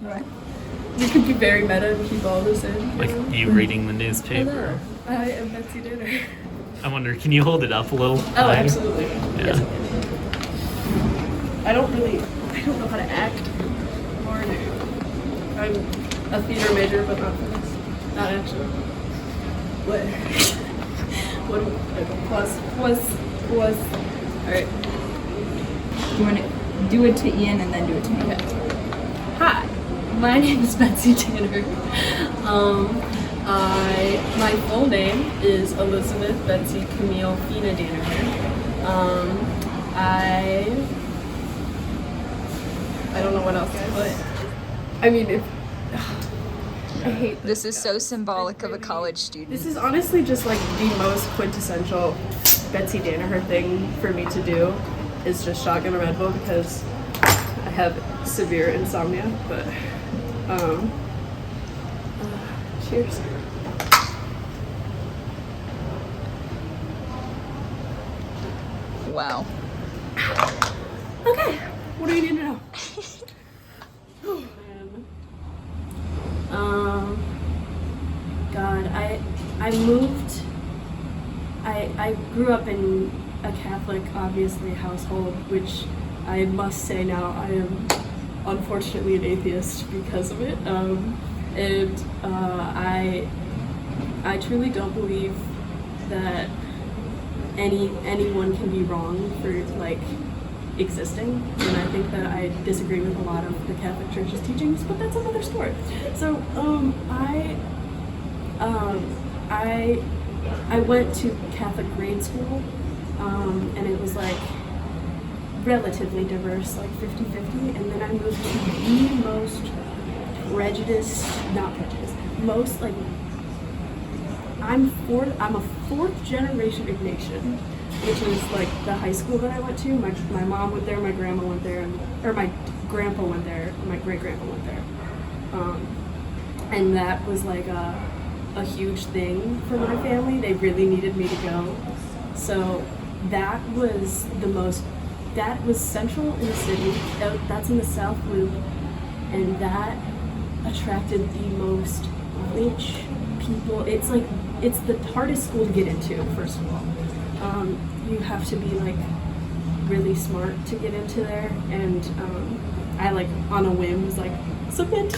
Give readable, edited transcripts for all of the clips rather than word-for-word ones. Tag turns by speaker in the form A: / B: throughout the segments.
A: Right.
B: You could be very meta and keep all this in.
C: Like you reading the newspaper.
B: I am Betsy Dinner.
C: I wonder, can you hold it up a little?
B: Oh, absolutely.
C: Yeah.
B: Yes, I don't know how to act. Or I'm a theater major, but not for this. Not actually. What? Was. Alright.
A: You want to do it to Ian and then do it to me?
B: Okay. Hi, my name is Betsy Tanner. My full name is Elizabeth Betsy Camille Fina Danaher. I don't know what else to put. I mean, I hate
A: This is so symbolic of a college student.
B: This is honestly just like the most quintessential Betsy Danaher thing for me to do is just shotgun a Red Bull because I have severe insomnia, but cheers.
A: Wow.
B: Okay, what do you need to know? God, I moved. I grew up in a Catholic, obviously, household, which I must say now I am unfortunately an atheist because of it. I truly don't believe that anyone can be wrong for like existing, and I think that I disagree with a lot of the Catholic Church's teachings, but that's another story. So I went to Catholic grade school, and it was like relatively diverse, like 50-50, and then I moved to the most most like I'm a fourth generation Ignatian, which is like the high school that I went to. My mom went there, my grandma went there, or my grandpa went there, and my great grandpa went there, and that was like a huge thing for my family. They really needed me to go, so that was central in the city. That's in the South Loop, and that attracted the most rich people. It's the hardest school to get into, first of all. You have to be like really smart to get into there, and I like on a whim was like submit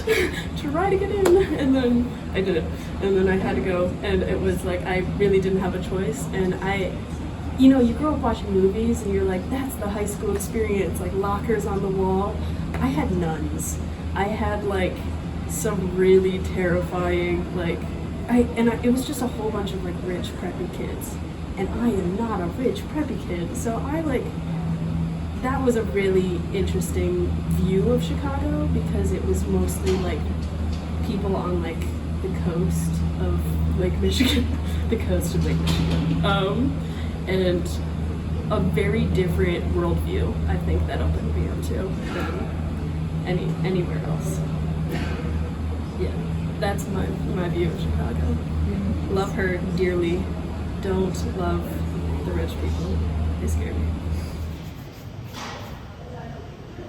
B: try to get in, and then I did it, and then I had to go, and it was like I really didn't have a choice. And you grow up watching movies and you're like, that's the high school experience, like lockers on the wall. I had nuns. I had like some really terrifying it was just a whole bunch of like rich preppy kids, and I am not a rich preppy kid, so that was a really interesting view of Chicago because it was mostly like people on like the coast of Lake Michigan, the coast of Lake Michigan, and a very different worldview. I think that opened me up to than anywhere else. Yeah, that's my view of Chicago. Mm-hmm. Love her dearly. Don't love the rich people. They scare me.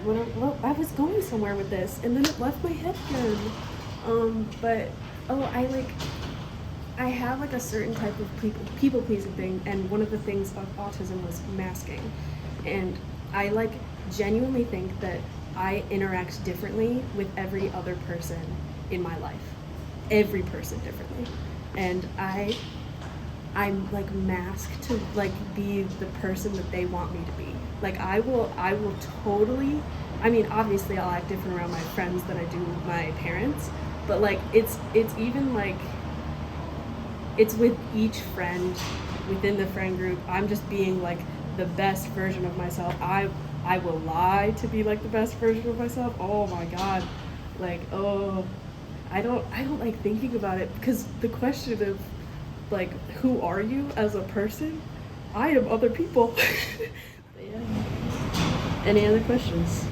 B: Well, I was going somewhere with this, and then it left my head again. I have like a certain type of people pleasing thing, and one of the things of autism was masking, and I like genuinely think that I interact differently with every other person in my life, every person differently, and I'm like masked to like be the person that they want me to be. Like I will totally, I mean obviously I'll act different around my friends than I do my parents, but like it's even like it's with each friend within the friend group. I'm just being like the best version of myself. I will lie to be like the best version of myself. Oh my god. Like, oh, I don't like thinking about it, because the question of like, who are you as a person? I am other people. But yeah. Any other questions?